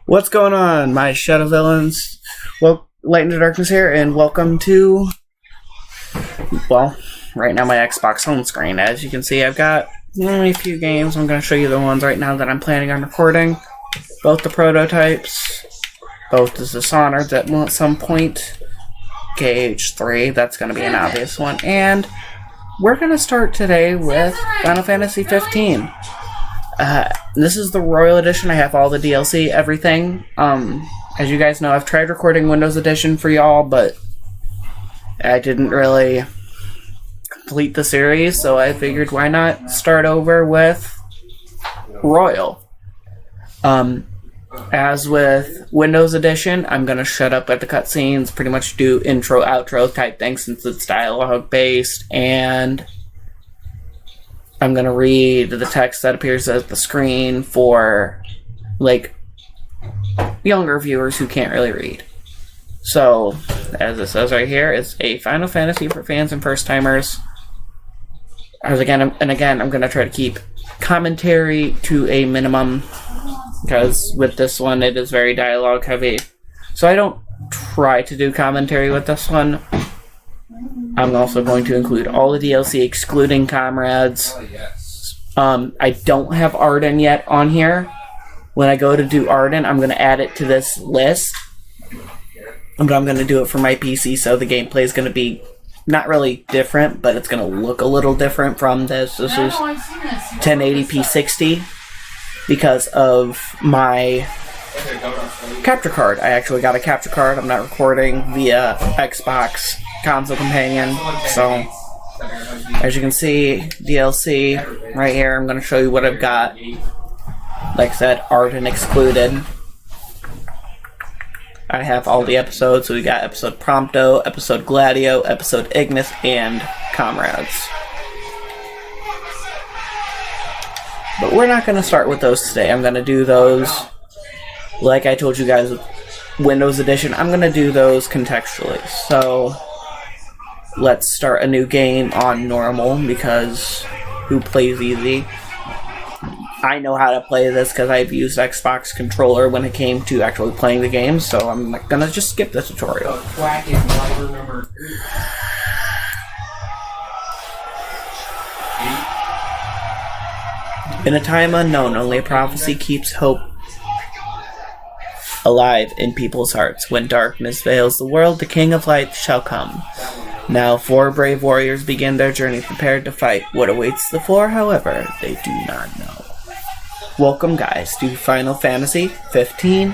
What's going on, my Shadow Villains? Well, Light into Darkness here, and welcome to, well, right now my Xbox home screen. As you can see, I've got only a few games. I'm going to show you the ones right now that I'm planning on recording. Both the prototypes, both the Dishonored at some point, KH3, that's going to be an obvious one, and we're going to start today with Final Fantasy 15. This is the Royal Edition. I have all the DLC, everything. As you guys know, I've tried recording Windows Edition for y'all, but I didn't really complete the series, so I figured why not start over with Royal. As with Windows Edition, I'm going to shut up at the cutscenes, pretty much do intro, outro type thing since it's dialogue based, and I'm going to read the text that appears at the screen for, like, younger viewers who can't really read. So, as it says right here, it's a Final Fantasy for fans and first-timers. Again, I'm going to try to keep commentary to a minimum, because with this one, it is very dialogue-heavy. So I don't try to do commentary with this one. I'm also going to include all the DLC, excluding Comrades. I don't have Arden yet on here. When I go to do Arden, I'm going to add it to this list. But I'm going to do it for my PC, so the gameplay is going to be not really different, but it's going to look a little different from this. This is 1080p 60 because of my capture card. I actually got a capture card. I'm not recording via Xbox Console Companion, so as you can see, DLC right here. I'm going to show you what I've got. Like I said, Arden excluded. I have all the episodes, so we got episode Prompto, episode Gladio, episode Ignis, and Comrades. But we're not going to start with those today. I'm going to do those, like I told you guys with Windows Edition, I'm going to do those contextually. So let's start a new game on normal, because who plays easy? I know how to play this because I've used Xbox controller when it came to actually playing the game, so I'm going to just skip the tutorial. In a time unknown, only a prophecy keeps hope alive in people's hearts. When darkness veils the world, the King of Light shall come. Now 4 brave warriors begin their journey, prepared to fight. What awaits the 4, however, they do not know. Welcome, guys, to Final Fantasy 15.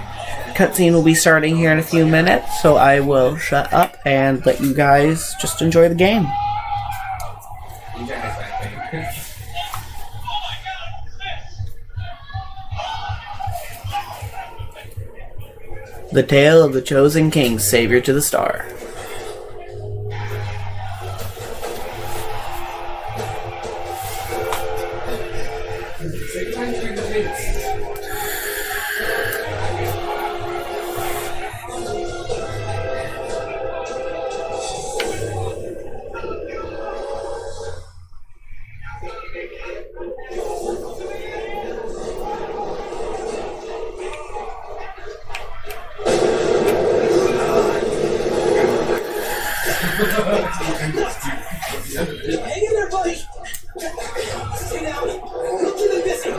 Cutscene will be starting here in a few minutes, so I will shut up and let you guys just enjoy the game. The Tale of the Chosen King, Savior to the Star. Hang in there, buddy! Stay down! Look to the missing!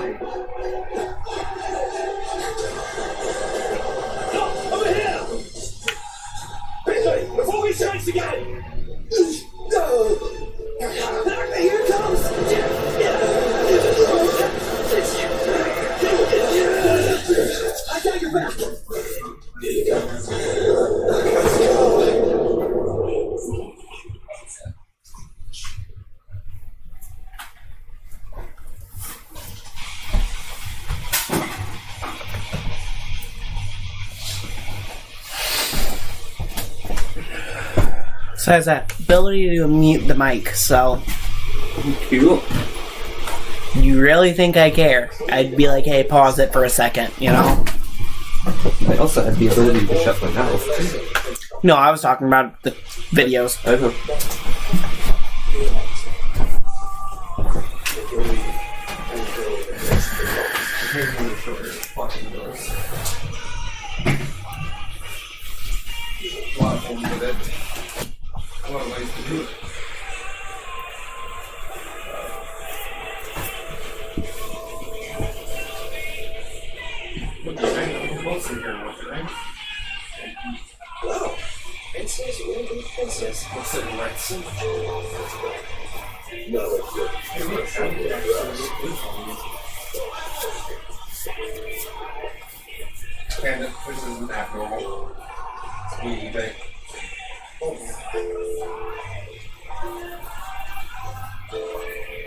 No! Over here! Quickly! Before we strike again! Here it comes! I got your back! So it has that ability to mute the mic, so Cool. you really think I care? I'd be like, hey, pause it for a second, you know? I also have the ability to shut my mouth. No, I was talking about the videos. listen here and look at it. Wow. Princess, Raven, Princess. What's it, right? No, it's good. And this isn't abnormal. We think.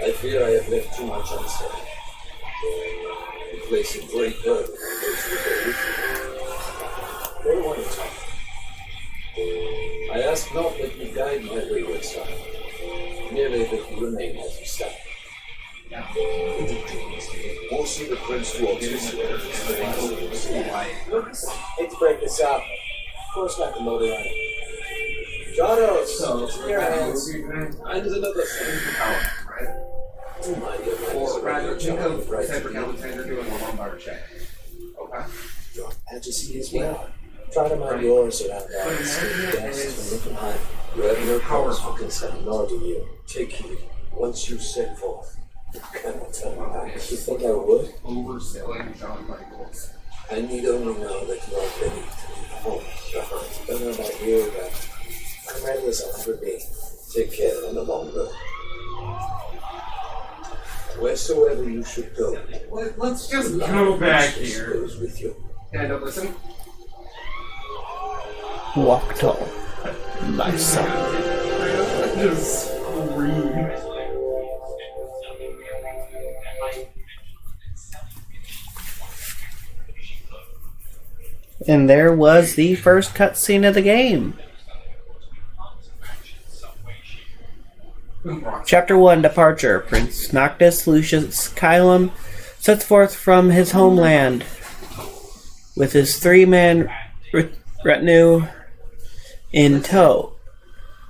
I fear I have left too much unsaid. You place a great burden on those who go with you. Very one time. I ask not that you guide my wayward son, merely that you remain as you stand. We'll see the prince to Altissia. Hate to break this up. Of course not the motor on it. Jonos, it's in your hands. And there's another thing. Right? Or rather, think of Cedric Alexander doing a lumbar check. Okay. Your Majesty as well. Try to mind yours around our escape guests from Niflheim. You have no cause for concern, nor do you. Take heed. Once you set forth, you cannot turn back. You think I would? Overselling John Michaels. I need only know that you are ready to leave home. I don't know about you, but I'm ready as I'll ever be. Take care on the long road. Wheresoever you should go, Let's just go back here. goes with you. And listen. Walk tall, my son. Just scream. And there was the first cutscene of the game. Chapter 1, Departure. Prince Noctis Lucius Kylum sets forth from his homeland with his three-man retinue in tow.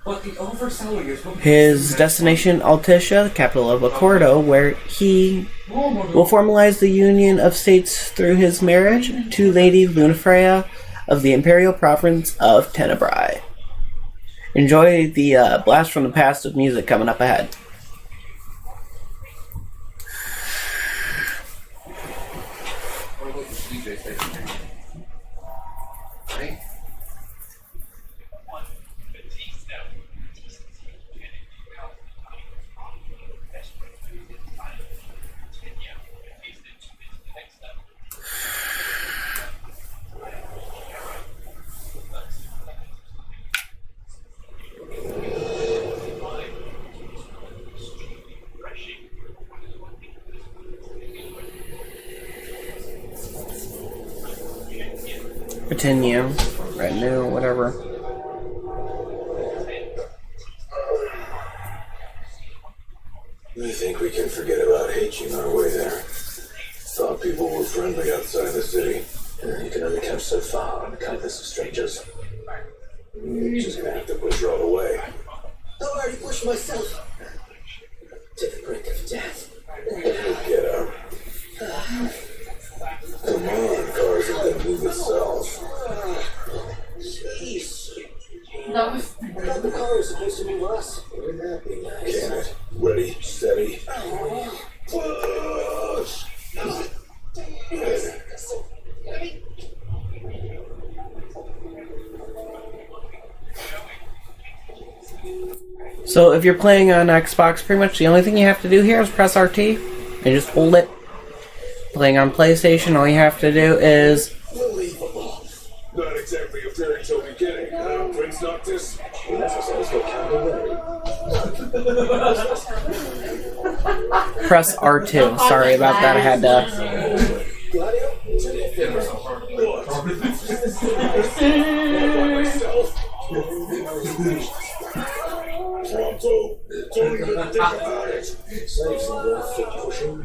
But the overselling is what His destination, Altissia, the capital of Accordo, where he will formalize the union of states through his marriage to Lady Lunafreya of the Imperial Province of Tenebrae. Enjoy the blast from the past of music coming up ahead. right? Retinue, retinue, whatever. I think we can forget about H on our way there. Thought people were friendly outside the city. You can only come so far on the kindness of strangers. You're just gonna have to push her all the way. I've already pushed myself to the brink of death. Get up. Come on, cars are gonna move itself. Jeez. I thought the car was supposed to move us. Wouldn't that be nice? Can it? Ready, steady. Push! So if you're playing on Xbox, pretty much the only thing you have to do here is press RT and just hold it. Playing on PlayStation, all you have to do is Unbelievable. Not exactly a fairy tale beginning, Prince Noctis? press R2. Sorry about that, I had to... Pronto, don't even think about it. Save some breath for pushing.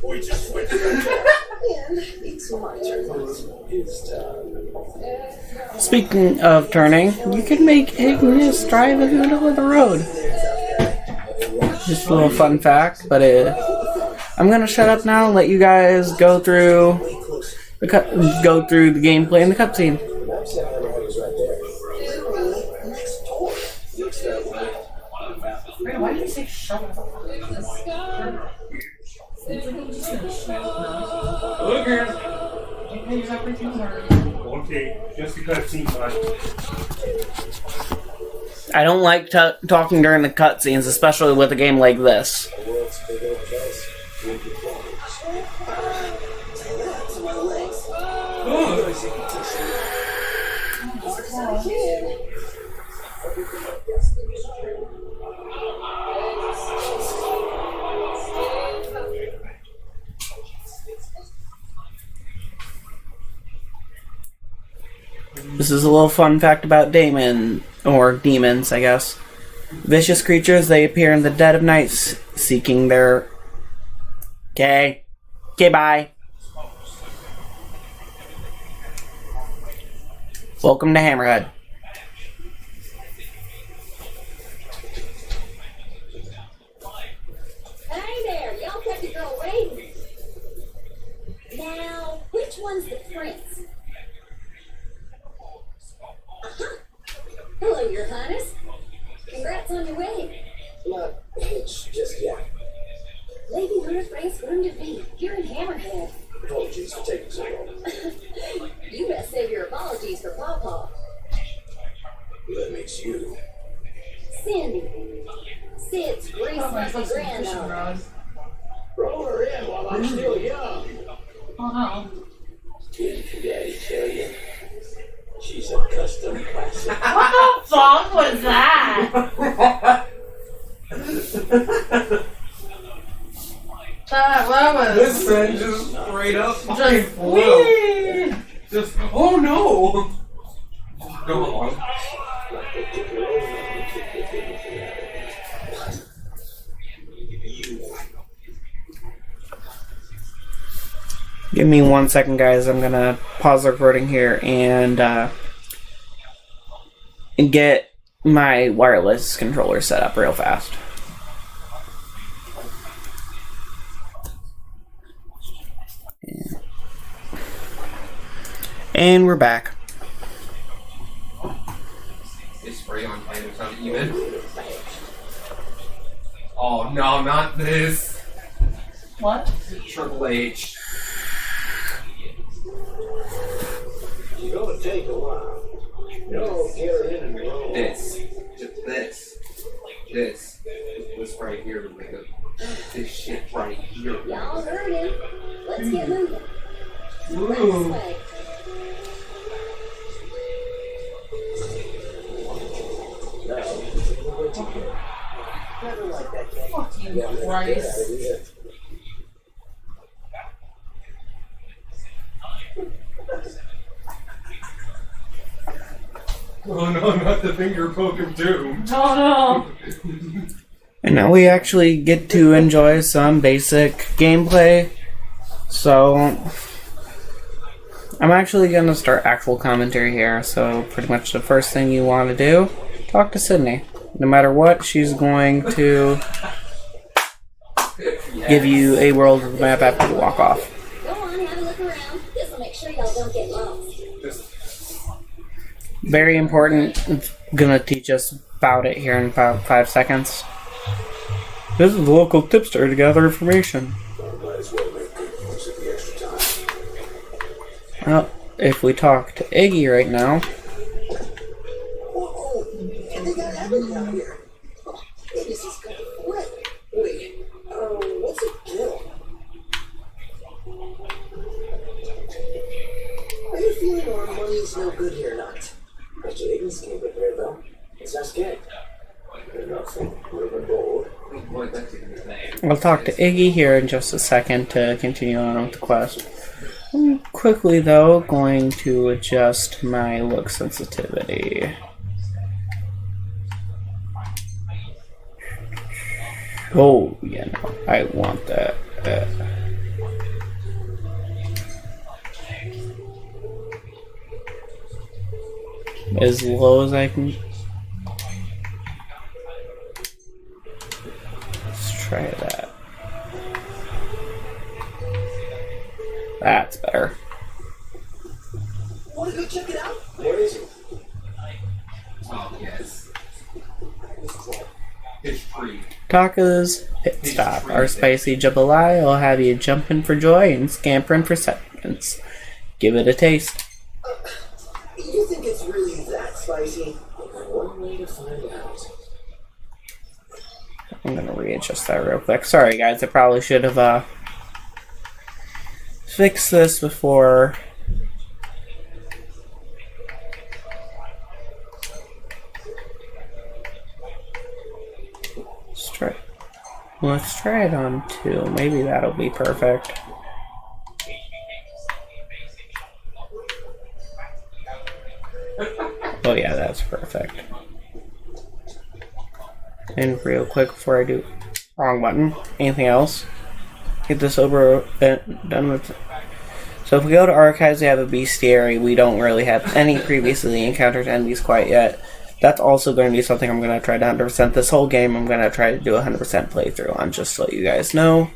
We just went to the it's my turn. It's time. Speaking of turning, you can make Ignis drive in the middle of the road. Just a little fun fact, but I'm gonna shut up now and let you guys go through the gameplay and the cutscene. Why did you say shut up? Okay, just the cutscene time. I don't like talking during the cutscenes, especially with a game like this. The world's big old place. With your clothes. That's my legs. This is a little fun fact about demons, I guess. Vicious creatures, they appear in the dead of night seeking their... Okay, bye. Welcome to Hammerhead. Hey there, y'all kept the girl waiting. Now, which one's the prince? Uh-huh. Hello, Your Highness. Congrats on your wedding. Not hitched just yet. Lady Winifred's going to be. You're in Hammerhead. Apologies for taking so long. You best save your apologies for Pawpaw. That makes you. Cindy. Sid's recently granddaughter. Roll her in while I'm still young. Didn't Daddy tell you? She's a custom classic. What the fuck was that? That was This thing just straight up fucking just flew. weird. Just, oh no! Go on. Give me 1 second, guys. I'm gonna pause the recording here and get my wireless controller set up real fast. And we're back. Is spray on time something even? Oh no, not this. What? Triple H. You're gonna take a while. No, get in and roll. This. Just this. This. This right here. This shit right here. Y'all heard him. Let's get moving. This Ooh. way. Never like that game. Fucking Christ. Oh no, not the finger poke of doom. Oh no. And now we actually get to enjoy some basic gameplay. So, I'm actually going to start actual commentary here. So, pretty much the first thing you want to do, talk to Sydney. No matter what, she's going to give you a world map after you walk off. Go on, have a look around. This'll make sure y'all don't get lost. Very important. It's going to teach us about it here in about 5 seconds. This is the local tipster to gather information. Might as well make good use of the extra time. Well, if we talk to Iggy right now, Whoa, they got everything out here. Oh, this is kind of wet. Wait, what's it kill? Are you feeling our money's no good here, Nut? Bet you Iggy's came prepared, though. It's not scared. Nothing. Would have been bold. I'll talk to Iggy here in just a second to continue on with the quest. I'm quickly, though, going to adjust my look sensitivity. Oh, yeah, no, I want that. As low as I can. Let's try that. That's better. Want to go check it out? Where is it? Oh yes. It's free. Taka's Pit Stop. Our spicy jambalaya will have you jumping for joy and scampering for seconds. Give it a taste. You think it's really that spicy? One way to find out. I'm gonna readjust that real quick. Sorry guys, I probably should have fixed this before. Let's try it on 2. Maybe that'll be perfect. Oh yeah, that's perfect. And real quick before I do wrong button, anything else? Get this over done with. So if we go to archives, we have a bestiary. We don't really have any previously encountered enemies quite yet. That's also going to be something I'm going to try to 100% this whole game. I'm going to try to do a 100% playthrough on, just to let you guys know.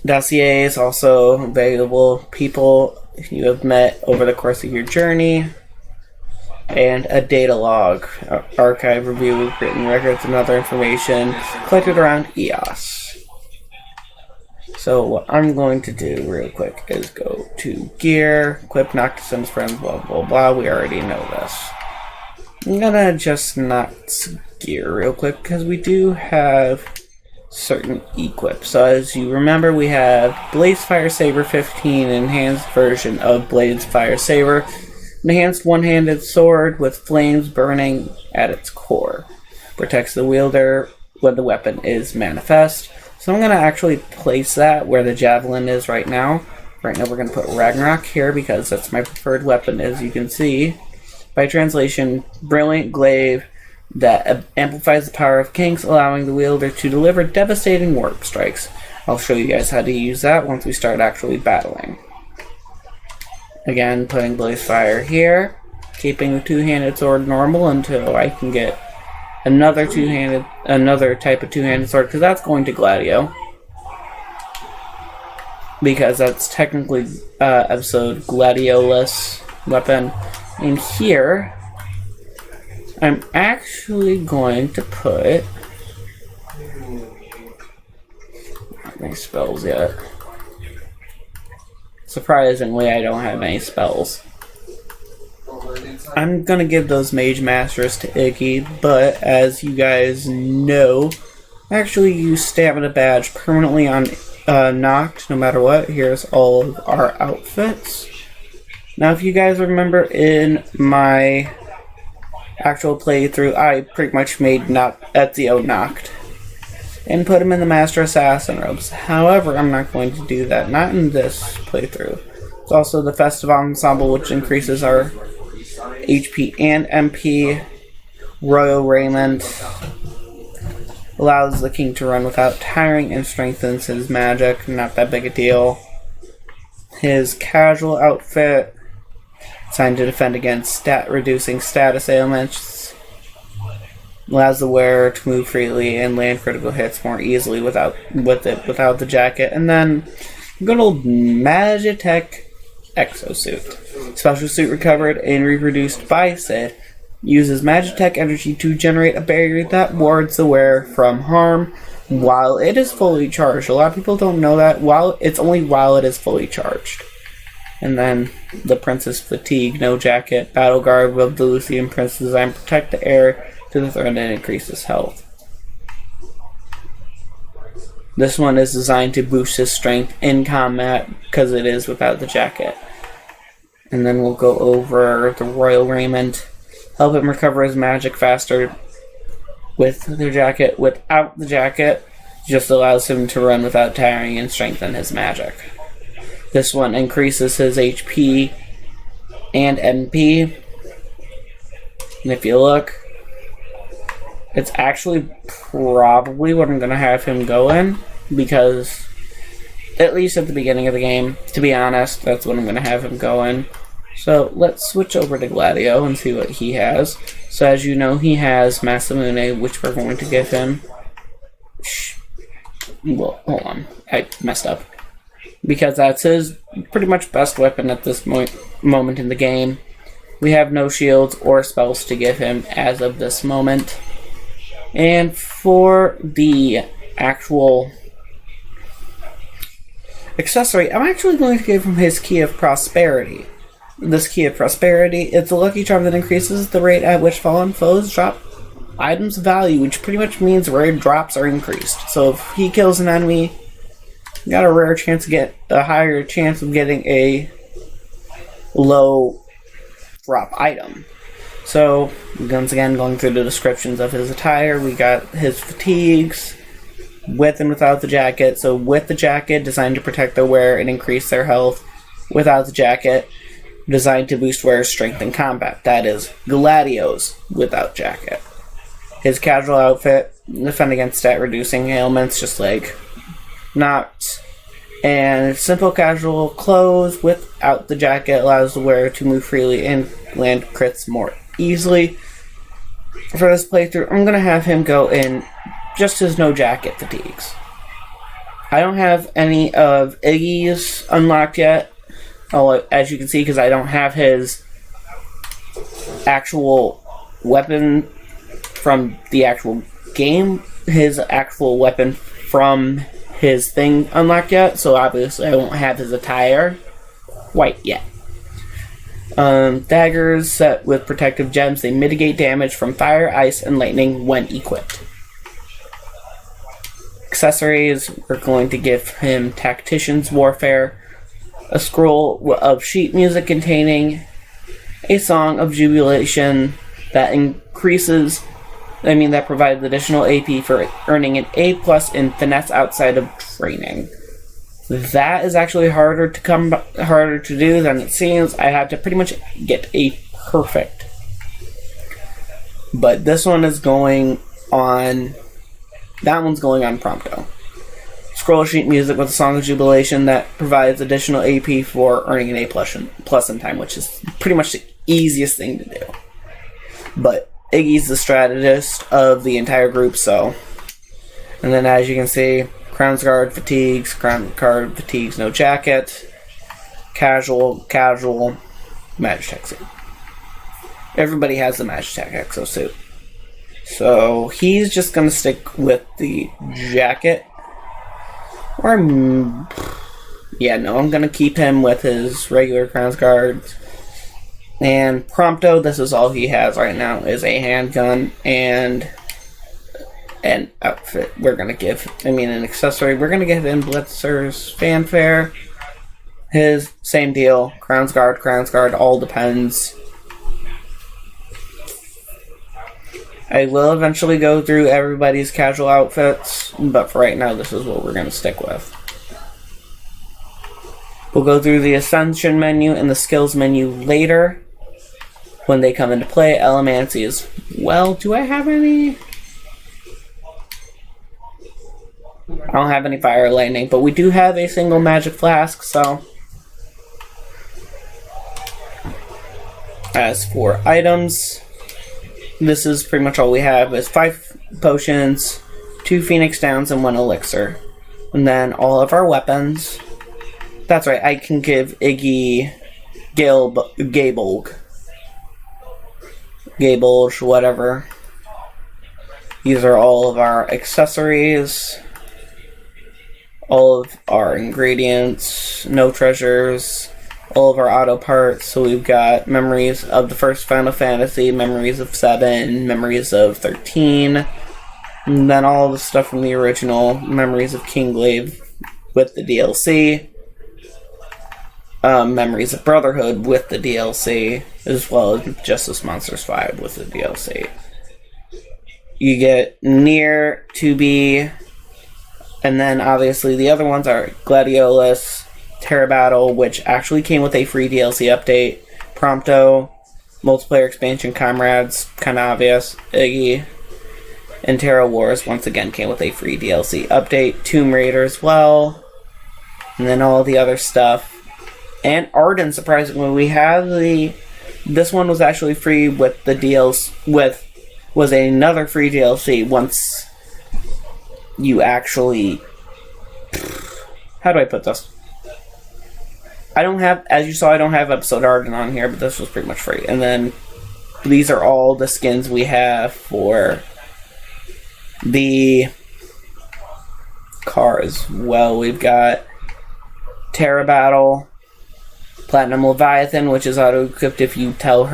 Dossiers, also available people you have met over the course of your journey. And a data log, archive review of written records and other information collected around EOS. So what I'm going to do real quick is go to gear, equip Noctison's friends, blah blah blah. We already know this. I'm gonna adjust Noct's gear real quick because we do have certain equips. So as you remember, we have Blaze Fire Saber 15, enhanced version of Blaze Fire Saber. Enhanced one-handed sword with flames burning at its core. Protects the wielder when the weapon is manifest. So I'm going to actually place that where the javelin is right now. Right now we're going to put Ragnarok here because that's my preferred weapon, as you can see. By translation, brilliant glaive that amplifies the power of kinks, allowing the wielder to deliver devastating warp strikes. I'll show you guys how to use that once we start actually battling. Again, putting Blaze Fire here, keeping the two-handed sword normal until I can get another type of two-handed sword, because that's going to Gladio. Because that's technically episode Gladioless weapon. And here, I'm actually going to put not many spells yet. Surprisingly, I don't have any spells. I'm gonna give those Mage Masters to Iggy, but as you guys know, I actually use Stamina Badge permanently on Noct, no matter what. Here's all of our outfits. Now, if you guys remember in my actual playthrough, I pretty much made Ezio Noct and put him in the Master Assassin robes. However, I'm not going to do that, not in this playthrough. It's also the Festive Ensemble, which increases our HP and MP. Royal Raiment allows the king to run without tiring and strengthens his magic, not that big a deal. His casual outfit, designed to defend against reducing status ailments, allows the wearer to move freely and land critical hits more easily without the jacket. And then good old Magitech Exosuit. Special suit recovered and reproduced by Sid. Uses Magitech energy to generate a barrier that wards the wearer from harm while it is fully charged. A lot of people don't know that. It's only while it is fully charged. And then the Princess Fatigue, no jacket, battle garb of the Lucian Prince designed to protect the heir to the throne and increase his health. This one is designed to boost his strength in combat because it is without the jacket. And then we'll go over the Royal Raiment. Help him recover his magic faster with the jacket. Without the jacket, just allows him to run without tiring and strengthen his magic. This one increases his HP and MP. And if you look, it's actually probably what I'm going to have him go in, because at least at the beginning of the game, to be honest, that's what I'm going to have him go in. So let's switch over to Gladio and see what he has. So as you know, he has Masamune, which we're going to give him. Well, hold on, I messed up. Because that's his pretty much best weapon at this moment in the game. We have no shields or spells to give him as of this moment. And for the actual accessory, I'm actually going to give him his Key of Prosperity. This Key of Prosperity, it's a lucky charm that increases the rate at which fallen foes drop items of value, which pretty much means rare drops are increased. So if he kills an enemy, you got a higher chance of getting a low drop item. So, once again, going through the descriptions of his attire, we got his fatigues, with and without the jacket. So, with the jacket, designed to protect their wearer and increase their health. Without the jacket, designed to boost wearer's strength in combat. That is, Gladio's without jacket. His casual outfit, defend against stat reducing ailments, just like knots. And simple casual clothes without the jacket allows the wearer to move freely and land crits more easily. For this playthrough, I'm going to have him go in just his no jacket fatigues. I don't have any of Iggy's unlocked yet, as you can see, because I don't have his actual weapon from the actual game, his actual weapon from his thing unlocked yet, so obviously I won't have his attire white yet. Daggers set with protective gems, they mitigate damage from fire, ice, and lightning when equipped. Accessories, we're going to give him Tactician's Warfare, a scroll of sheet music containing a song of jubilation that that provides additional AP for earning an A+ in finesse outside of training. That is actually harder to do than it seems. I have to pretty much get a perfect. But this one is going on. That one's going on Prompto. Scroll sheet music with a song of jubilation that provides additional AP for earning an A+ in time, which is pretty much the easiest thing to do. But Iggy's the strategist of the entire group, so. And then as you can see, Crown's Guard fatigues, no jacket, casual, Magitech suit. Everybody has the Magitech exosuit. So he's just gonna stick with the jacket. I'm gonna keep him with his regular Crown's Guard. And Prompto, this is all he has right now, is a handgun and an outfit. An accessory. We're gonna give him Blitzer's Fanfare. His, same deal. Crown's Guard, all depends. I will eventually go through everybody's casual outfits, but for right now, this is what we're gonna stick with. We'll go through the Ascension menu and the Skills menu later, when they come into play. Elemancy as well. Do I have any? I don't have any fire or lightning, but we do have a single magic flask, so. As for items, this is pretty much all we have. Is 5 potions, 2 Phoenix Downs, and 1 elixir. And then all of our weapons. That's right, I can give Iggy Gabolg, whatever. These are all of our accessories, all of our ingredients, no treasures, all of our auto parts. So we've got memories of the first Final Fantasy, memories of 7, memories of 13, and then all the stuff from the original, memories of Kingglaive with the DLC. Memories of Brotherhood with the DLC, as well as Justice Monsters 5 with the DLC. You get Nier, 2B, and then obviously the other ones are Gladiolus, Terra Battle, which actually came with a free DLC update, Prompto, Multiplayer Expansion Comrades, kinda obvious, Iggy, and Terra Wars once again came with a free DLC update, Tomb Raider as well, and then all the other stuff. And Arden, surprisingly, we have this one was actually free with the DLC, was another free DLC once you actually, how do I put this? I don't have, as you saw, I don't have episode Arden on here, but this was pretty much free. And then these are all the skins we have for the car as well. We've got Terra Battle, Platinum Leviathan, which is auto-equipped if you tell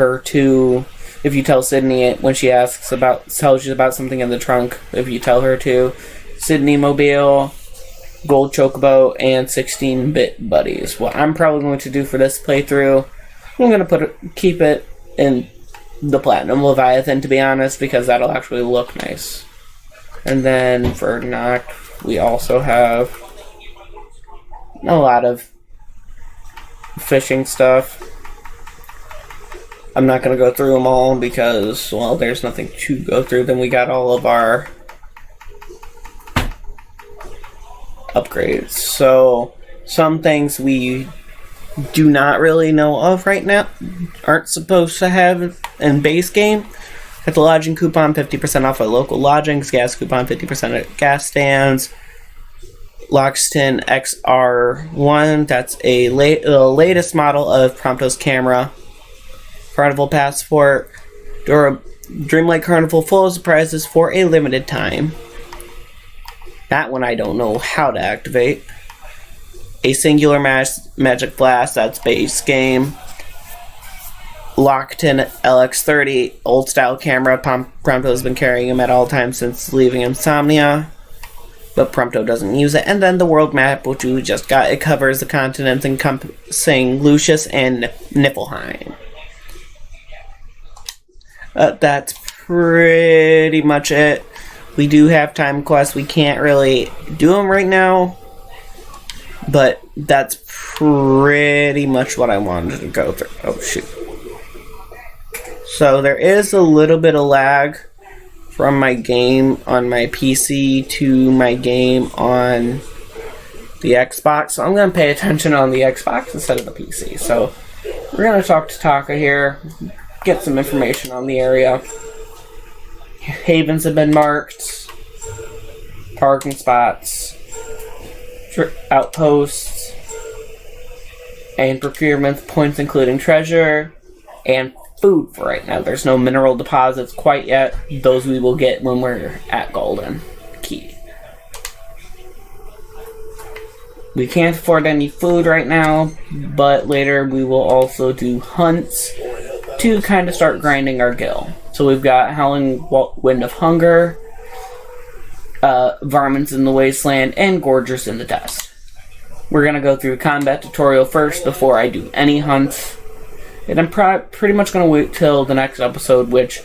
Sydney it when she tells you about something in the trunk, if you tell her to. Sydney Mobile, Gold Chocobo, and 16-bit buddies. What I'm probably going to do for this playthrough, I'm going to keep it in the Platinum Leviathan, to be honest, because that'll actually look nice. And then for Noct, we also have a lot of fishing stuff. I'm not going to go through them all because, well, there's nothing to go through. Then we got all of our upgrades. So, some things we do not really know of right now, aren't supposed to have in base game. Got the lodging coupon, 50% off at local lodgings, gas coupon, 50% at gas stands. Loxton XR1, that's the latest model of Prompto's camera. Carnival Passport, Dreamlight Carnival full of surprises for a limited time. That one I don't know how to activate. A Singular Magic Blast, that's base game. Lockton LX30, old style camera. Prompto's been carrying him at all times since leaving Insomnia, but Prompto doesn't use it. And then the world map, which we just got, it covers the continents encompassing Lucius and Niflheim. That's pretty much it. We do have time quests. We can't really do them right now, but that's pretty much what I wanted to go through. Oh, shoot. So there is a little bit of lag from my game on my PC to my game on the Xbox. So I'm going to pay attention on the Xbox instead of the PC. So we're going to talk to Taka here, get some information on the area. Havens have been marked, parking spots, outposts, and procurement points including treasure and food for right now. There's no mineral deposits quite yet. Those we will get when we're at Golden Key. We can't afford any food right now, but later we will also do hunts to kind of start grinding our gil. So we've got Howling Wind of Hunger, Varmints in the Wasteland, and Gorgers in the Dust. We're going to go through a combat tutorial first before I do any hunts. And I'm pretty much going to wait till the next episode, which,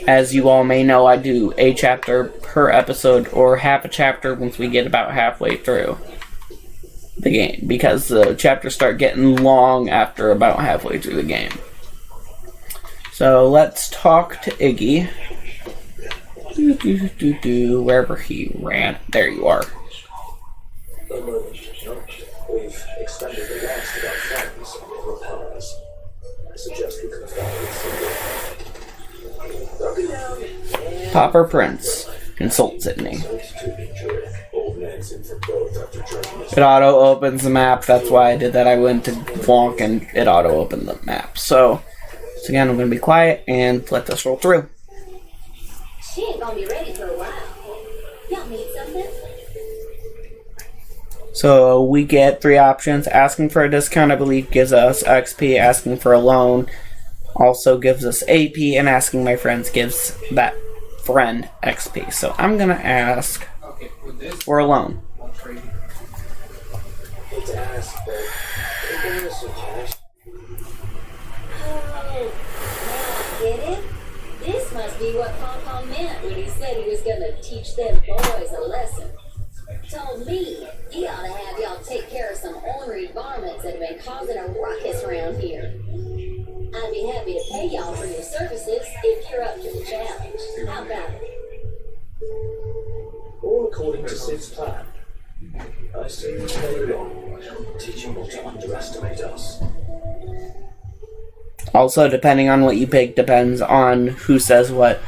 as you all may know, I do a chapter per episode, or half a chapter once we get about halfway through the game, because the chapters start getting long after about halfway through the game. So let's talk to Iggy. Wherever he ran. There you are. We've extended the last of our funds and repairs. I suggest we confine. Popper Prince. Consult Sydney. It auto opens the map. That's why I did that. I went to Wonk and it auto opened the map. So again, I'm going to be quiet and let this roll through. She ain't gonna be ready for a while. Y'all need something? So we get 3 options. Asking for a discount, I believe, gives us XP. Asking for a loan also gives us AP. And asking my friends gives that friend XP. So I'm going to ask for a loan. Get it? This must be what Pom-Pom meant when he said he was gonna teach them boys a lesson. Told me he ought to have y'all take care of some ornery varmints that have been causing a ruckus around here. I'd be happy to pay y'all for your services if you're up to the challenge. How about it? All according to Sid's plan. I see you carried on, teaching not to underestimate us. Also, depending on what you pick, depends on who says what.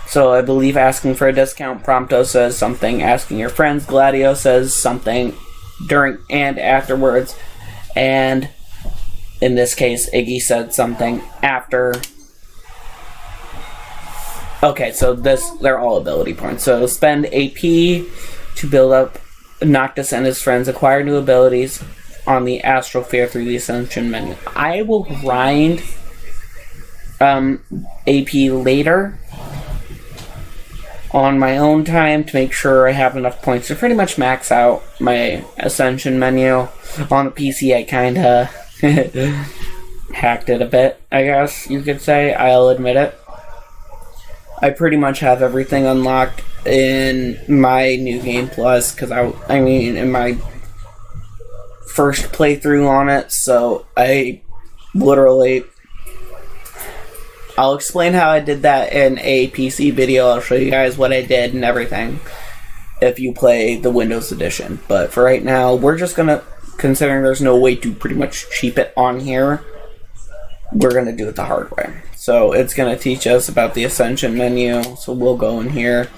So I believe asking for a discount, Prompto says something. Asking your friends, Gladio says something during and afterwards. And in this case, Iggy said something after Okay, so they're all ability points. So spend AP to build up Noctis and his friends, acquire new abilities on the Astrosphere through the Ascension menu. I will grind AP later on my own time to make sure I have enough points to pretty much max out my Ascension menu. On the PC, I kinda hacked it a bit, I guess you could say. I'll admit it. I pretty much have everything unlocked in my New Game Plus, because I mean, in my first playthrough on it, so I literally... I'll explain how I did that in a PC video. I'll show you guys what I did and everything if you play the Windows Edition. But for right now, we're just gonna, considering there's no way to pretty much cheap it on here, we're gonna do it the hard way. So it's gonna teach us about the Ascension menu. So we'll go in here,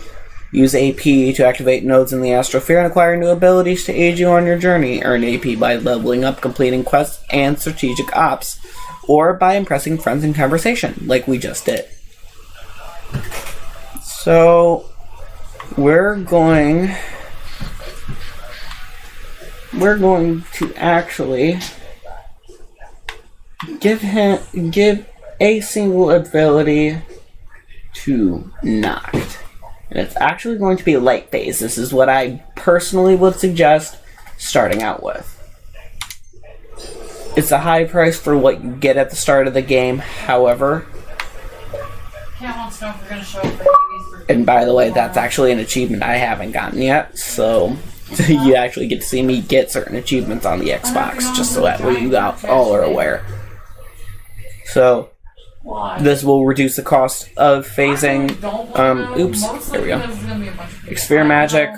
use AP to activate nodes in the Astrosphere and acquire new abilities to aid you on your journey. Earn AP by leveling up, completing quests and strategic ops, or by impressing friends in conversation, like we just did. So we're going to actually give a single ability to Noct. And it's actually going to be light phase. This is what I personally would suggest starting out with. It's a high price for what you get at the start of the game, however. And by the way, that's actually an achievement I haven't gotten yet, so you actually get to see me get certain achievements on the Xbox, just so that way you all are aware. So, this will reduce the cost of phasing. Oops, there we go. Experience magic.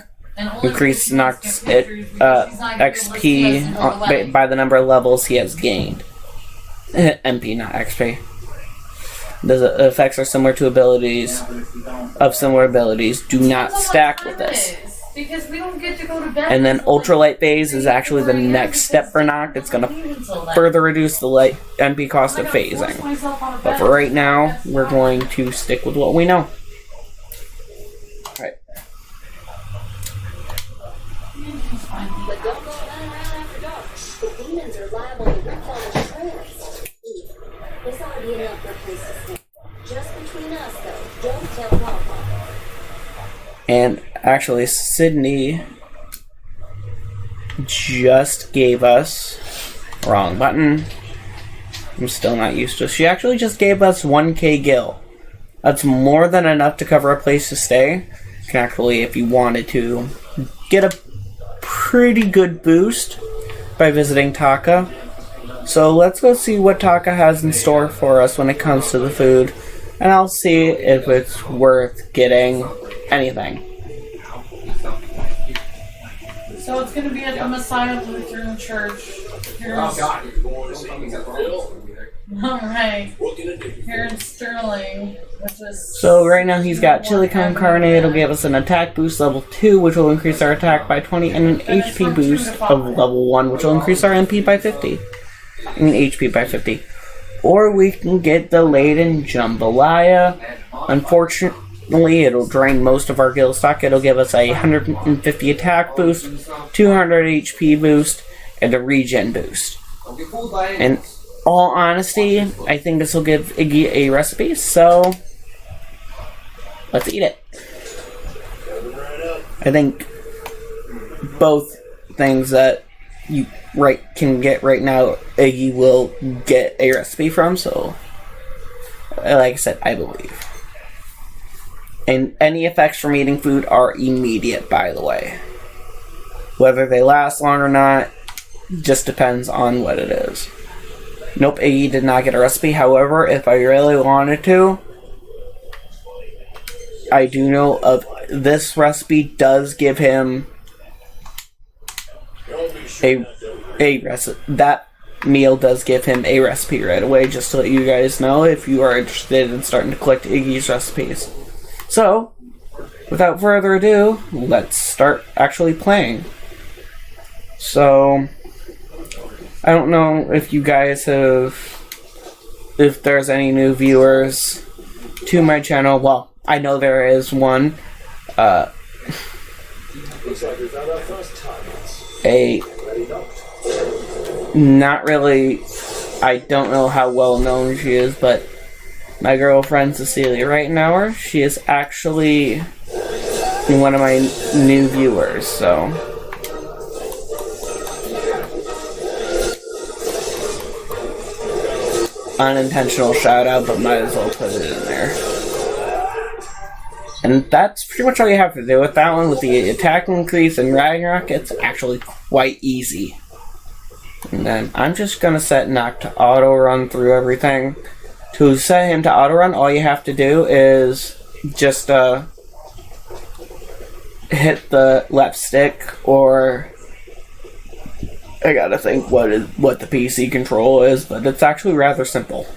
Increase Noct's XP by the number of levels he has gained. MP, not XP. The effects are similar to abilities of similar abilities. Do not stack with this. And then ultralight phase is actually the next step for Noct. It's going to further reduce the light MP cost of phasing. But for right now, we're going to stick with what we know. Alright. But don't go running around after dark. The demons are liable to rip all the shreds. This ought to be enough for a place to stay. Just between us, though. Don't tell Papa. And actually, Sydney just gave us... Wrong button. I'm still not used to it. She actually just gave us 1k gil. That's more than enough to cover a place to stay. You can actually, if you wanted to, get a pretty good boost by visiting Taka. So let's go see what Taka has in store for us when it comes to the food, and I'll see if it's worth getting anything. So it's going to be at the Messiah Lutheran Church. Alright. Here in Sterling. So right now he's got chili con carne. It'll give us an attack boost level 2, which will increase our attack by 20, and an HP boost of level 1, which will increase our MP by 50. I mean HP by 50. Or we can get the laden jambalaya. Unfortunately, it'll drain most of our gil stock. It'll give us a 150 attack boost, 200 HP boost, and a regen boost. In all honesty, I think this will give Iggy a recipe, so let's eat it. I think both things that you can get right now, Iggy will get a recipe from, so like I said, I believe. And any effects from eating food are immediate, by the way. Whether they last long or not just depends on what it is. Nope, Iggy did not get a recipe. However, if I really wanted to, I do know of this recipe does give him a recipe. That meal does give him a recipe right away, just to let you guys know if you are interested in starting to collect Iggy's recipes. So, without further ado, let's start actually playing. So, I don't know if you guys have, if there's any new viewers to my channel. Well, I know there is one. Looks like we found our first targets. A not really. I don't know how well known she is, but my girlfriend Cecilia right now, she is actually one of my new viewers, so unintentional shout out, but might as well put it in there. And that's pretty much all you have to do with that one. With the attack increase and Ragnarok, it's actually quite easy. And then I'm just going to set Noct to auto-run through everything. To set him to auto-run, all you have to do is just hit the left stick, or I gotta think what the PC control is, but it's actually rather simple.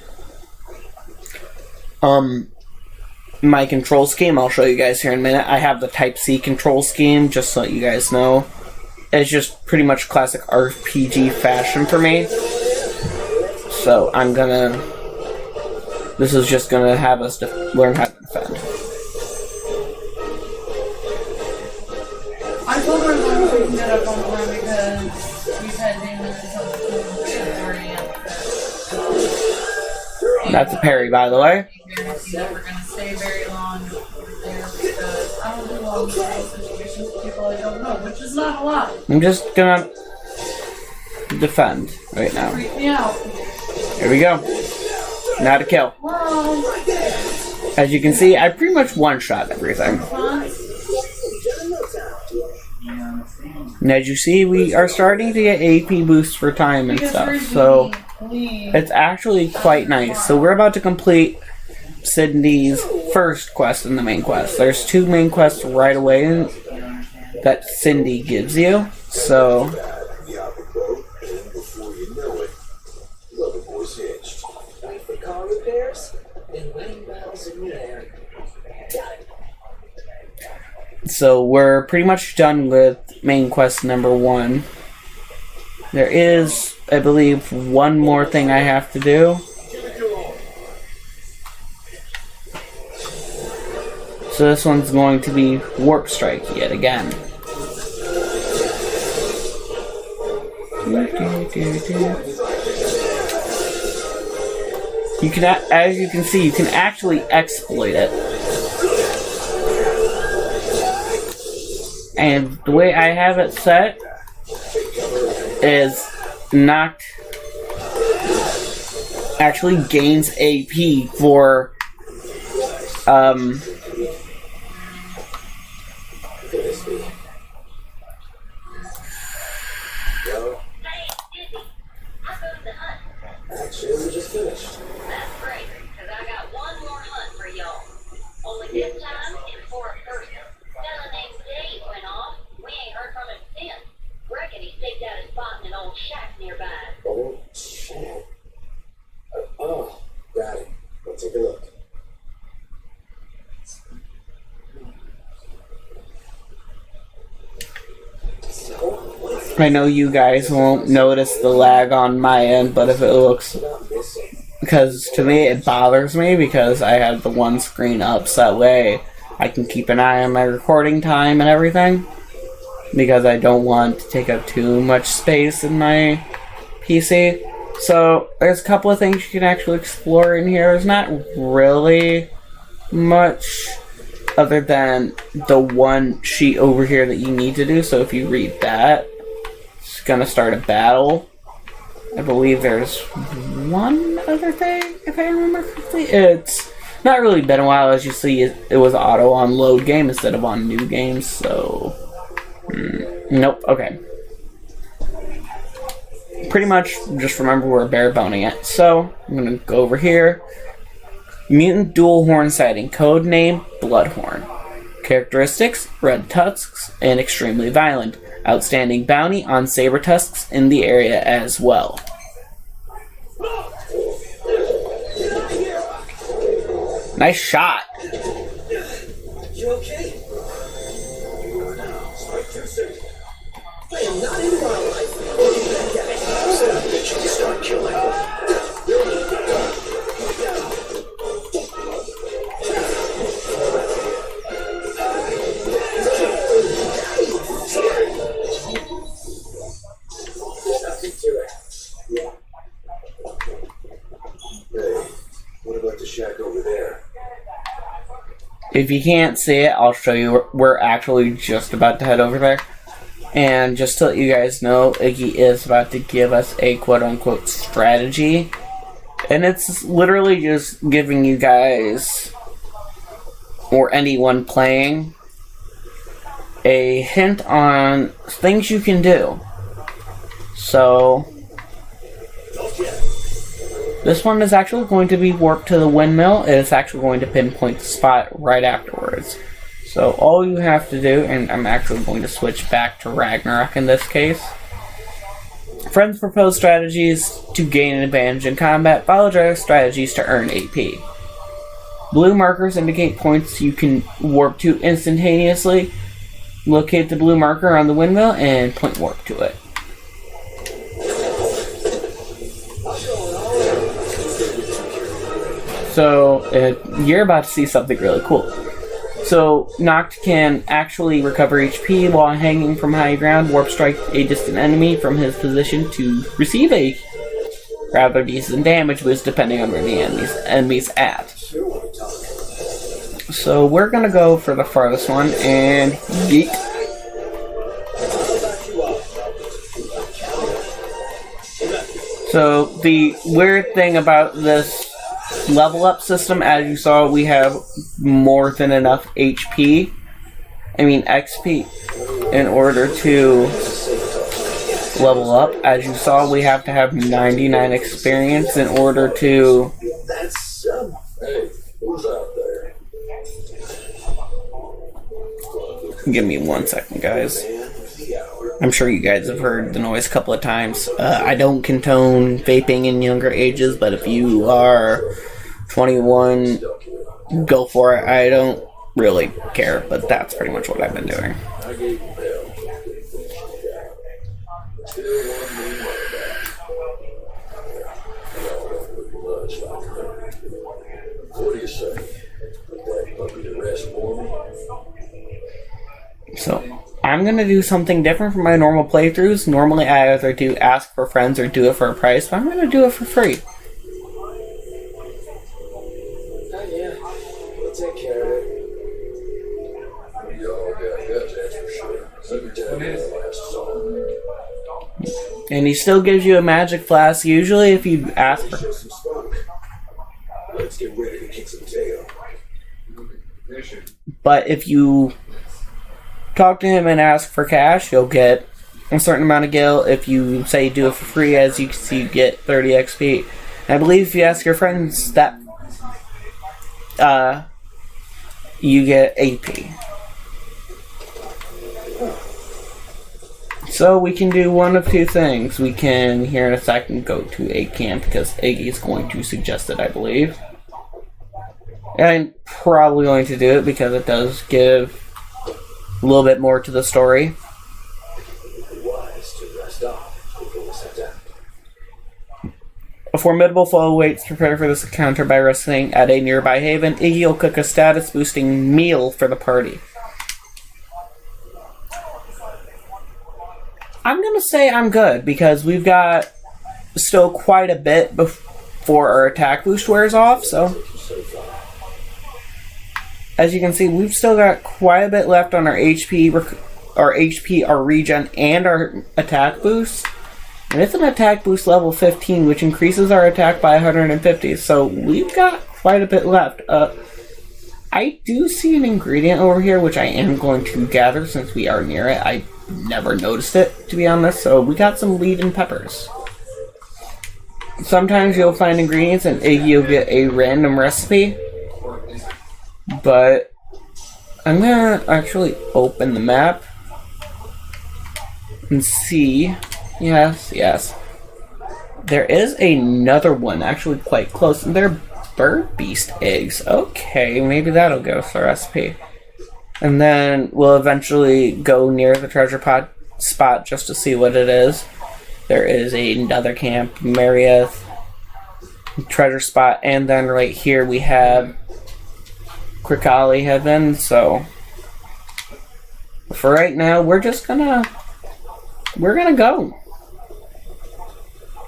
My control scheme, I'll show you guys here in a minute. I have the Type-C control scheme, just so you guys know. It's just pretty much classic RPG fashion for me. So this is just gonna have us learn how to defend. I told her that we can get up on time because we've had demons until the 2:30. That's a parry, by the way. He's never going to stay very long there because I don't do long situations with people I don't know, which is not a lot. I'm just gonna defend right now. Freak me out. Here we go. Not a kill. Well, As you can see, I pretty much one-shot everything. And as you see, we are starting to get AP boosts for time and stuff, so it's actually quite nice. So we're about to complete Cindy's first quest in the main quest. There's 2 main quests right away that Cindy gives you, so Wait for car repairs and wedding bells in midair. Got it. So we're pretty much done with main quest number 1. There is, I believe, one more thing I have to do. So this one's going to be Warp Strike yet again. You can, as you can see, you can actually exploit it. And the way I have it set is Noct actually gains AP for Actually, we just finished. That's great, because I got one more hunt for y'all. Only this time, it's for a person. Fella named Dave went off. We ain't heard from him since. Reckon he staked out his spot in an old shack nearby. Oh, shit. Oh, got it. Let's take a look. I know you guys won't notice the lag on my end, but if it looks, because to me it bothers me because I have the one screen up, so that way I can keep an eye on my recording time and everything, because I don't want to take up too much space in my PC. So there's a couple of things you can actually explore in here. There's not really much other than the one sheet over here that you need to do. So if you read that, it's gonna start a battle. I believe there's one other thing, if I remember correctly. It's not really been a while. As you see, it was auto on load game instead of on new games, so nope. Okay, pretty much just remember we're bare boning it. So I'm gonna go over here. Mutant dual horn sighting, code name Bloodhorn. Characteristics: red tusks and extremely violent. Outstanding bounty on saber tusks in the area as well. Nice shot. You okay? You are now. Strike too soon. I am not in wildlife. Instead of bitching, start killing. If you can't see it, I'll show you. We're actually just about to head over there. And just to let you guys know, Iggy is about to give us a quote-unquote strategy. And it's literally just giving you guys, or anyone playing, a hint on things you can do. So, this one is actually going to be warped to the windmill, and it's actually going to pinpoint the spot right afterwards. So all you have to do, and I'm actually going to switch back to Ragnarok in this case. Friends propose strategies to gain an advantage in combat, follow other strategies to earn AP. Blue markers indicate points you can warp to instantaneously. Locate the blue marker on the windmill and point warp to it. So, you're about to see something really cool. So, Noct can actually recover HP while hanging from high ground, warp strike a distant enemy from his position to receive a rather decent damage boost depending on where the enemy's at. So, we're gonna go for the farthest one, and yeet. So, the weird thing about this level up system, as you saw, we have more than enough XP in order to level up. As you saw, we have to have 99 experience in order to... That's, hey, who's out there? Give me 1 second, guys. I'm sure you guys have heard the noise a couple of times. I don't condone vaping in younger ages, but if you are 21, go for it. I don't really care, but that's pretty much what I've been doing. I gave him hell. Still want me money back. Y'all don't look much like her. What do you say? Put that puppy to rest for me? So, I'm going to do something different from my normal playthroughs. Normally I either do ask for friends or do it for a price, but I'm going to do it for free. Oh yeah, we'll take care of it. Y'all got guts, that's for sure. Let me tell you the last song. And he still gives you a magic flask, usually if you ask for... Show some spunk. Let's get ready to kick some tail. But if you talk to him and ask for cash, you'll get a certain amount of gil. If you say do it for free, as you can see, you get 30 XP. And I believe if you ask your friends that, you get AP. So we can do one of two things. We can, here in a second, go to a camp, because Iggy is going to suggest it, I believe. And I'm probably going to do it because it does give a little bit more to the story. Wise to rest off before we set down. A formidable foe awaits. Prepare for this encounter by resting at a nearby haven. Iggy will cook a status boosting meal for the party. I'm gonna say I'm good because we've got still quite a bit before our attack boost wears off, so as you can see, we've still got quite a bit left on our HP, our regen, and our attack boost. And it's an attack boost level 15, which increases our attack by 150, so we've got quite a bit left. I do see an ingredient over here, which I am going to gather since we are near it. I never noticed it, to be honest, so we got some leaf and peppers. Sometimes you'll find ingredients and you'll get a random recipe, but I'm gonna actually open the map and see. Yes. There is another one actually quite close, and they're bird beast eggs. Okay, maybe that'll go for the recipe. And then we'll eventually go near the treasure pod spot just to see what it is. There is another camp, Marieth, treasure spot, and then right here we have Krikali Heaven. So for right now, we're gonna go.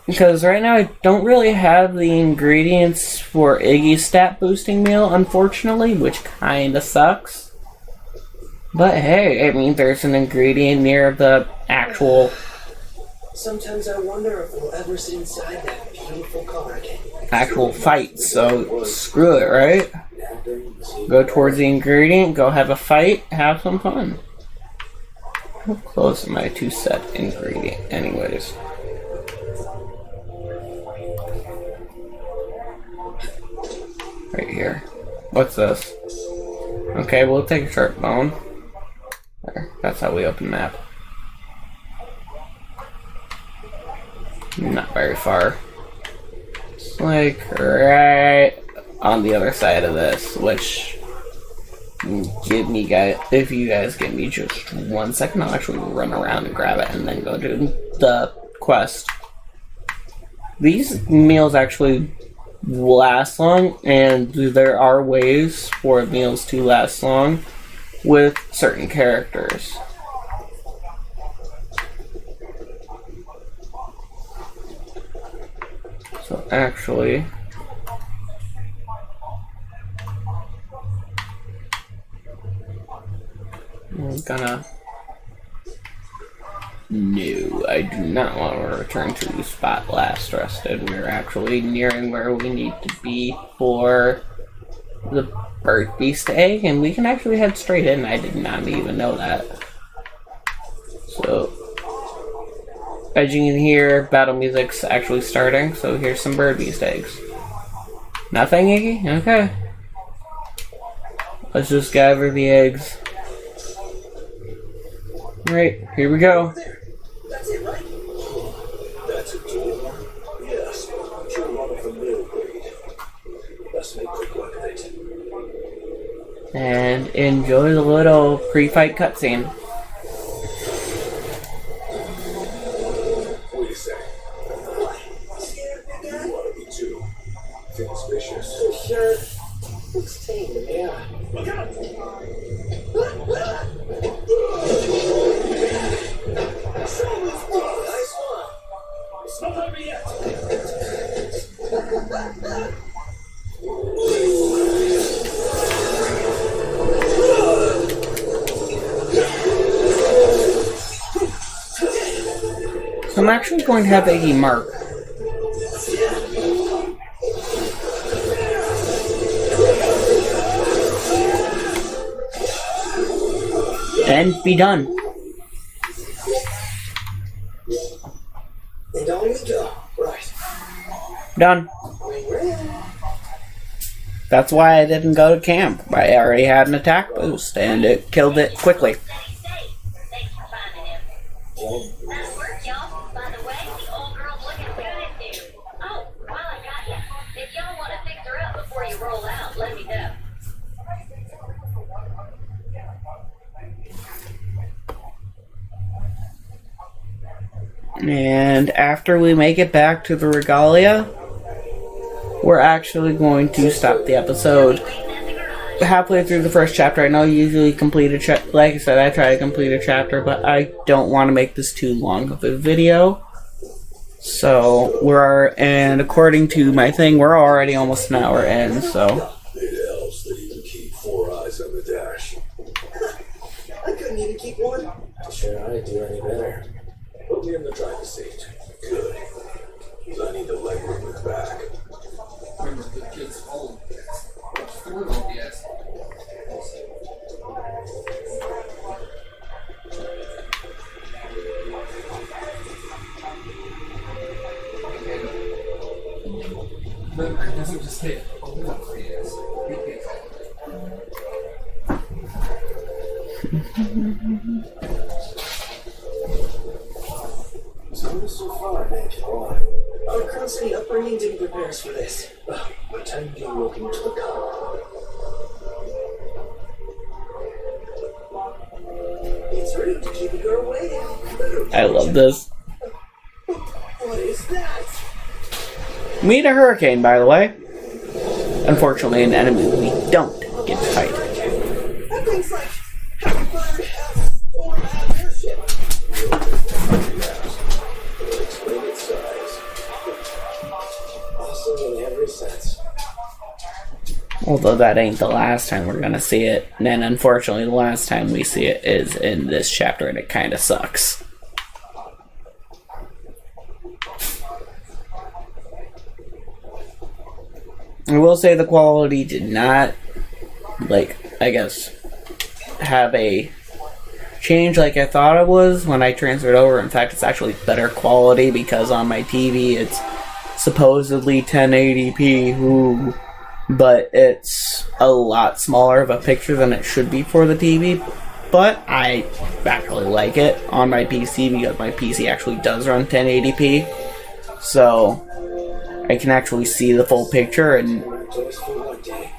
Because right now I don't really have the ingredients for Iggy's stat boosting meal, unfortunately, which kinda sucks. But hey, I mean, there's an ingredient near the actual Sometimes I wonder if we'll ever sit inside that beautiful car again. fight, so screw it, right? Go towards the ingredient, go have a fight, have some fun. How close am I to set ingredient, anyways? Right here. What's this? Okay, we'll take a sharp bone. There, that's how we open map. Not very far. It's like right on the other side of this, which give me guys, if you guys give me just 1 second, I'll actually run around and grab it and then go do the quest. These meals actually last long, and there are ways for meals to last long with certain characters. So actually, I'm gonna... No, I do not want to return to the spot last rested. We're actually nearing where we need to be for the bird beast egg, and we can actually head straight in. I did not even know that. So, as you can hear, battle music's actually starting, so here's some bird beast eggs. Nothing, Iggy? Okay. Let's just gather the eggs. Right, here we go. That's it, right? That's a tool. Yes, pure one of the middle grade. Let's make quick work of it. And enjoy the little pre-fight cutscene. Wait a second. What? Scared, big guy? You ought to be too. Feels vicious. Sure. Looks tame, yeah. Look out! Nice one. It's not over yet. So I'm actually going to have Iggy mark. And be done. And on we go. Right. Done. That's why I didn't go to camp. I already had an attack boost, and it killed it quickly. Thanks for finding him. Nice work, y'all. By the way, the old girl's looking good at you. Oh, while I got you, if y'all want to fix her up before you roll out, let me know. And after we make it back to the Regalia, we're actually going to stop the episode halfway through the first chapter. I know you usually complete a chapter. Like I said, I try to complete a chapter, but I don't want to make this too long of a video. So, and according to my thing, we're already almost an hour in, so. It helps that you can keep 4 eyes on the dash. I couldn't even keep one. Sure, I'd do any better. Put me in the driver's seat. Good. Because I need the leg room in the back. Remember the kids home. 4 of yes. Remember, it doesn't just take a little for yes. It takes So far, Nick. Our constant upbringing didn't prepare us for this. Pretend you look into the car. It's rude to keep a girl waiting. I love this. What is that? Meet a hurricane, by the way. Unfortunately, an enemy we don't get to fight. That thing's like half bird, half storm, half airship. Explain its size. Awesome in every sense. Although that ain't the last time we're gonna see it. And then unfortunately the last time we see it is in this chapter, and it kinda sucks. I will say the quality did not, like, I guess, have a change like I thought it was when I transferred over. In fact, it's actually better quality because on my TV it's supposedly 1080p, ooh, but it's a lot smaller of a picture than it should be for the TV. But I actually like it on my PC because my PC actually does run 1080p, so I can actually see the full picture. And Just for one day.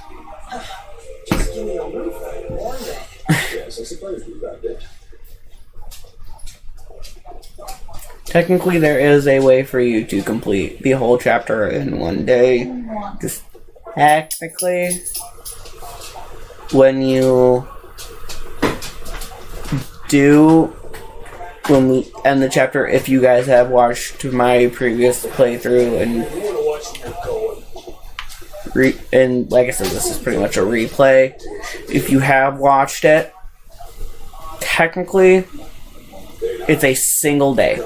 Just give me a roof. One day. Yes, I suppose we got it. technically there is a way for you to complete the whole chapter in one day. Just technically, when we end the chapter, if you guys have watched my previous playthrough and like I said, this is pretty much a replay. If you have watched it, technically it's a single day.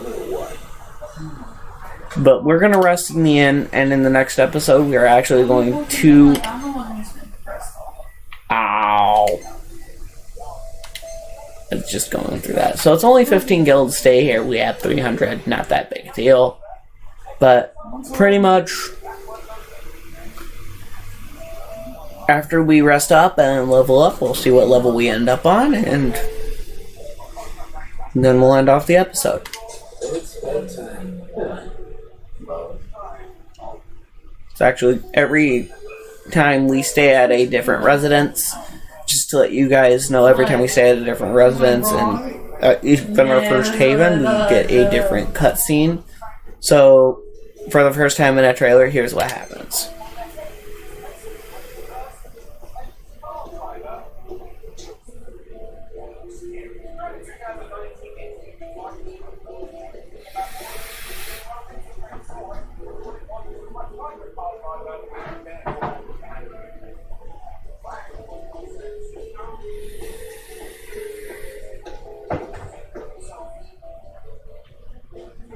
But we're gonna rest in the inn, and in the next episode we are actually going to it's just going through that. So it's only 15 gil to stay here. We have 300, not that big a deal. But pretty much after we rest up and level up, we'll see what level we end up on, and then we'll end off the episode. It's actually every time we stay at a different residence, just to let you guys know, every time we stay at a different residence, and even our first haven, we get a different cutscene. So, for the first time in a trailer, here's what happens.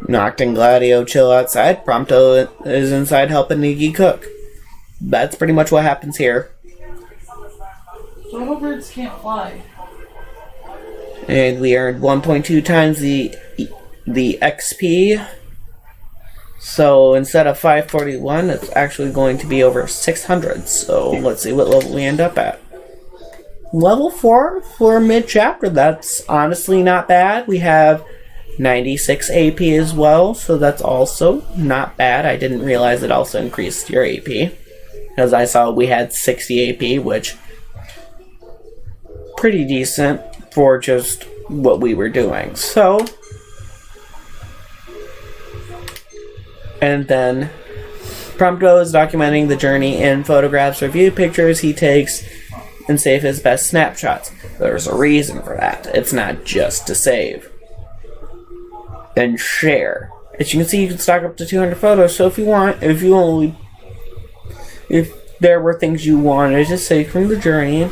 Noct and Gladio chill outside. Prompto is inside helping Nigi cook. That's pretty much what happens here. Little birds can't fly. And we earned 1.2 times the XP. So instead of 541, it's actually going to be over 600. So let's see what level we end up at. Level 4 for mid-chapter. That's honestly not bad. We have 96 AP as well, so that's also not bad. I didn't realize it also increased your AP, because I saw we had 60 AP, which pretty decent for just what we were doing. So, and then Prompto is documenting the journey in photographs, review pictures he takes, and save his best snapshots. There's a reason for that. It's not just to save and share. As you can see, you can stock up to 200 photos, so if there were things you wanted to save from the journey,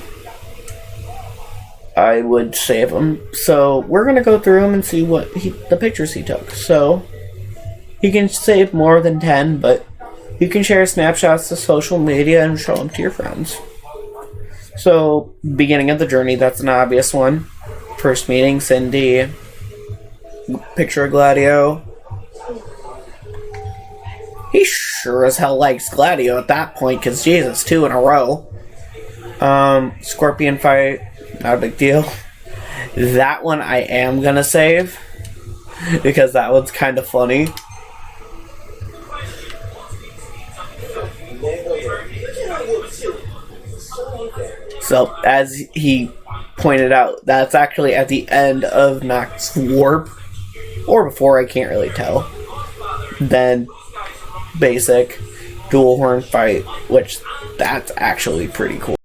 I would save them. So we're going to go through them and see what the pictures he took. So you can save more than 10, but you can share snapshots to social media and show them to your friends. So, beginning of the journey, that's an obvious one. First meeting, Cindy. Picture of Gladio. He sure as hell likes Gladio at that point, because Jesus, 2 in a row. Scorpion fight, not a big deal. That one I am gonna save, because that one's kind of funny. So, as he pointed out, that's actually at the end of Noct's warp. Or before, I can't really tell. Then, basic dual horn fight, which that's actually pretty cool.